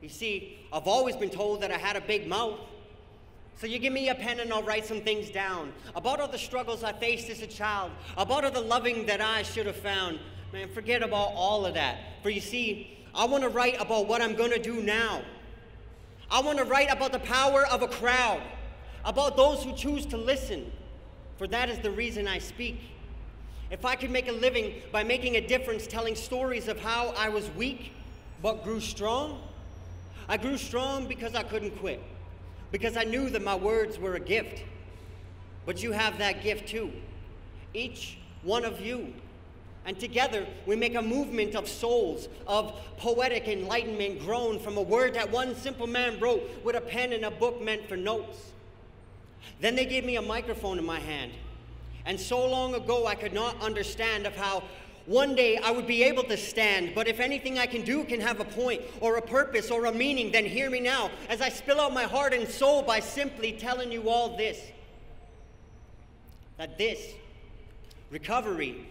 You see, I've always been told that I had a big mouth. So you give me a pen and I'll write some things down about all the struggles I faced as a child, about all the loving that I should have found. Man, forget about all of that. For you see, I want to write about what I'm going to do now. I want to write about the power of a crowd, about those who choose to listen, for that is the reason I speak. If I could make a living by making a difference, telling stories of how I was weak but grew strong, I grew strong because I couldn't quit, because I knew that my words were a gift. But you have that gift too, each one of you. And together we make a movement of souls, of poetic enlightenment grown from a word that one simple man wrote with a pen and a book meant for notes. Then they gave me a microphone in my hand. And so long ago I could not understand of how one day I would be able to stand, but if anything I can do can have a point or a purpose or a meaning, then hear me now as I spill out my heart and soul by simply telling you all this. That this, recovery,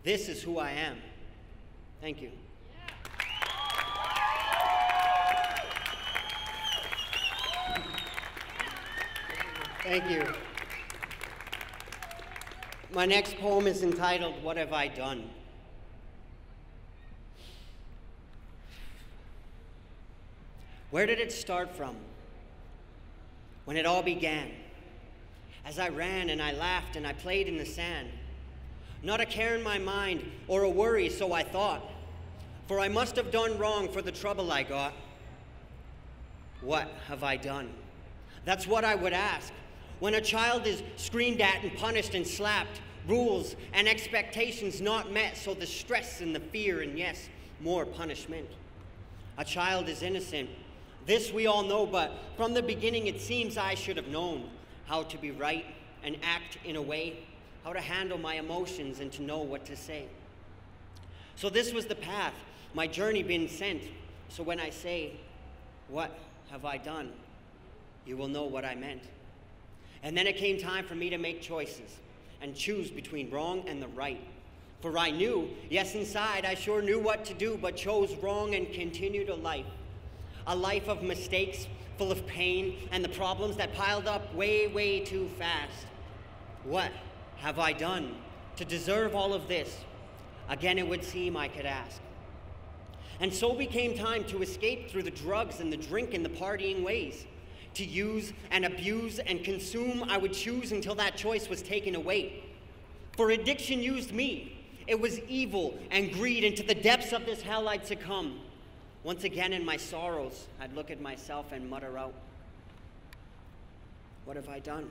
this is who I am. Thank you. Thank you. My next poem is entitled, What Have I Done? Where did it start from? When it all began, as I ran and I laughed and I played in the sand. Not a care in my mind or a worry, so I thought, for I must have done wrong for the trouble I got. What have I done? That's what I would ask. When a child is screamed at and punished and slapped, rules and expectations not met, so the stress and the fear and yes, more punishment. A child is innocent. This we all know, but from the beginning it seems I should have known how to be right and act in a way, how to handle my emotions and to know what to say. So this was the path, my journey been sent. So when I say, what have I done? You will know what I meant. And then it came time for me to make choices and choose between wrong and the right. For I knew, yes, inside, I sure knew what to do, but chose wrong and continued a life of mistakes, full of pain and the problems that piled up way, way too fast. What have I done to deserve all of this? Again, it would seem I could ask. And so became time to escape through the drugs and the drink and the partying ways. To use and abuse and consume, I would choose until that choice was taken away. For addiction used me. It was evil and greed, and to the depths of this hell I'd succumb. Once again in my sorrows, I'd look at myself and mutter out, what have I done?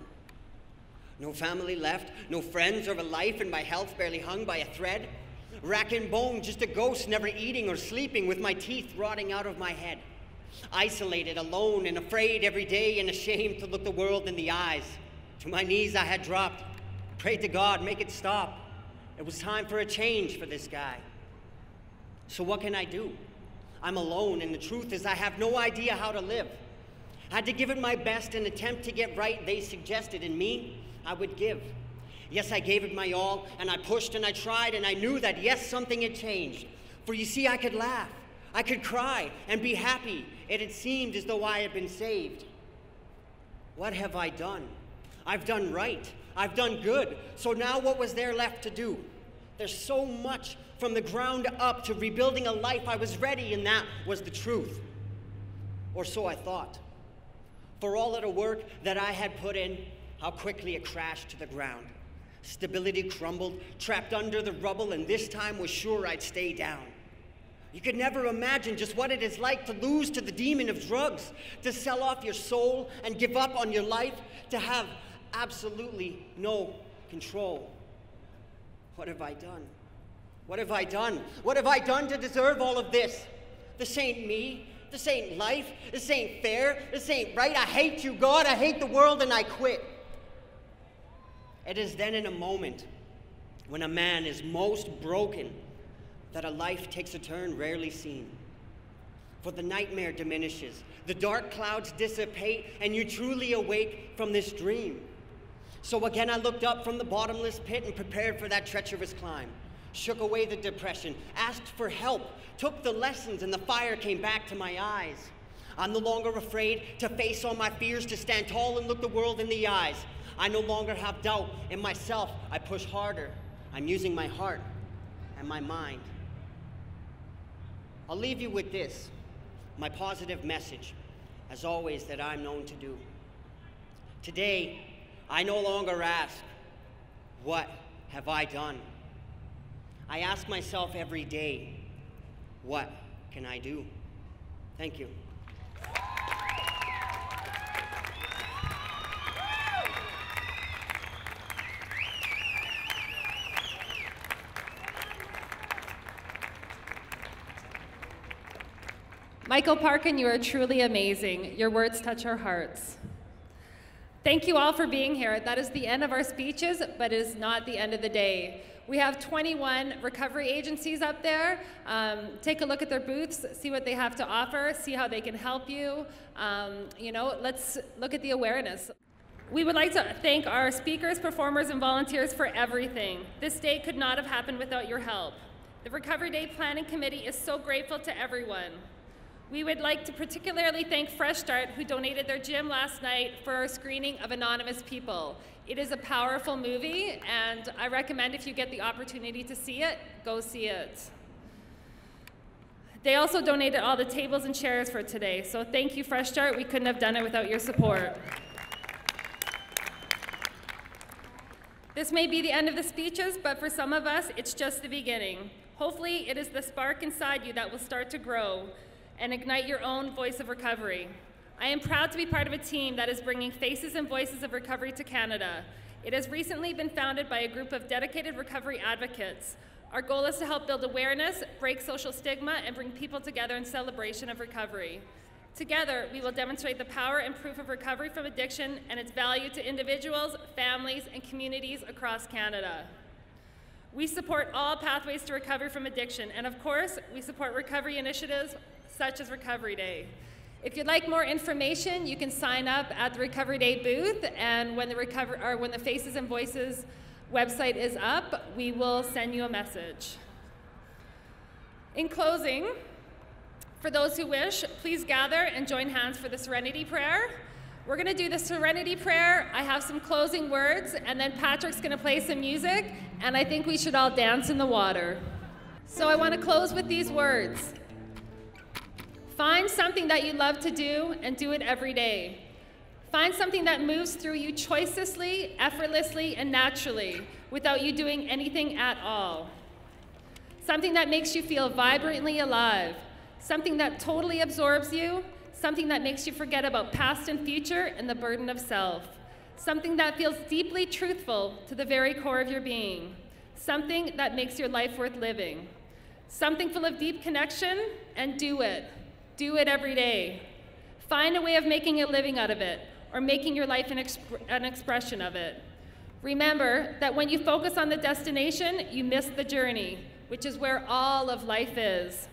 No family left, no friends or a life, and my health barely hung by a thread. Rack and bone, just a ghost, never eating or sleeping, with my teeth rotting out of my head. Isolated, alone, and afraid every day, and ashamed to look the world in the eyes. To my knees I had dropped, prayed to God, make it stop. It was time for a change for this guy. So what can I do? I'm alone, and the truth is I have no idea how to live. Had to give it my best and attempt to get right they suggested, in me, I would give. Yes, I gave it my all, and I pushed and I tried, and I knew that, yes, something had changed. For you see, I could laugh, I could cry, and be happy. It had seemed as though I had been saved. What have I done? I've done right. I've done good. So now what was there left to do? There's so much from the ground up to rebuilding a life. I was ready, and that was the truth. Or so I thought. For all of the work that I had put in, how quickly it crashed to the ground. Stability crumbled, trapped under the rubble, and this time was sure I'd stay down. You could never imagine just what it is like to lose to the demon of drugs, to sell off your soul and give up on your life, to have absolutely no control. What have I done? What have I done? What have I done to deserve all of this? This ain't me. This ain't life. This ain't fair. This ain't right. I hate you, God. I hate the world, and I quit. It is then in a moment when a man is most broken that a life takes a turn rarely seen. For the nightmare diminishes, the dark clouds dissipate, and you truly awake from this dream. So again I looked up from the bottomless pit and prepared for that treacherous climb. Shook away the depression, asked for help, took the lessons, and the fire came back to my eyes. I'm no longer afraid to face all my fears, to stand tall and look the world in the eyes. I no longer have doubt in myself. I push harder. I'm using my heart and my mind. I'll leave you with this, my positive message, as always, that I'm known to do. Today, I no longer ask, what have I done? I ask myself every day, what can I do? Thank you. Michael Parkin, you are truly amazing. Your words touch our hearts. Thank you all for being here. That is the end of our speeches, but it is not the end of the day. We have 21 recovery agencies up there. Take a look at their booths, see what they have to offer, see how they can help you. Let's look at the awareness. We would like to thank our speakers, performers, and volunteers for everything. This day could not have happened without your help. The Recovery Day Planning Committee is so grateful to everyone. We would like to particularly thank Fresh Start, who donated their gym last night for our screening of Anonymous People. It is a powerful movie, and I recommend if you get the opportunity to see it, go see it. They also donated all the tables and chairs for today, so thank you, Fresh Start. We couldn't have done it without your support. This may be the end of the speeches, but for some of us, it's just the beginning. Hopefully, it is the spark inside you that will start to grow and ignite your own voice of recovery. I am proud to be part of a team that is bringing faces and voices of recovery to Canada. It has recently been founded by a group of dedicated recovery advocates. Our goal is to help build awareness, break social stigma, and bring people together in celebration of recovery. Together, we will demonstrate the power and proof of recovery from addiction and its value to individuals, families, and communities across Canada. We support all pathways to recovery from addiction, and of course, we support recovery initiatives such as Recovery Day. If you'd like more information, you can sign up at the Recovery Day booth, and when the Faces and Voices website is up, we will send you a message. In closing, for those who wish, please gather and join hands for the Serenity Prayer. We're gonna do the Serenity Prayer. I have some closing words, and then Patrick's gonna play some music, and I think we should all dance in the water. So I wanna close with these words. Find something that you love to do and do it every day. Find something that moves through you choicelessly, effortlessly, and naturally without you doing anything at all. Something that makes you feel vibrantly alive. Something that totally absorbs you. Something that makes you forget about past and future and the burden of self. Something that feels deeply truthful to the very core of your being. Something that makes your life worth living. Something full of deep connection, and do it. Do it every day. Find a way of making a living out of it, or making your life an expression of it. Remember that when you focus on the destination, you miss the journey, which is where all of life is.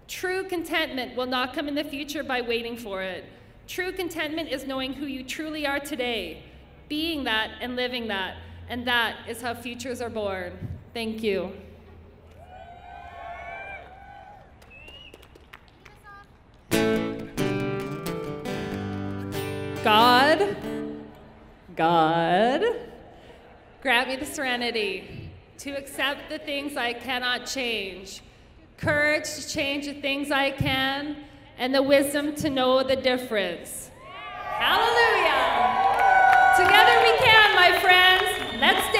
True contentment will not come in the future by waiting for it. True contentment is knowing who you truly are today, being that and living that, and that is how futures are born. Thank you. God, grant me the serenity to accept the things I cannot change, courage to change the things I can, and the wisdom to know the difference. Hallelujah! Together we can, my friends. Let's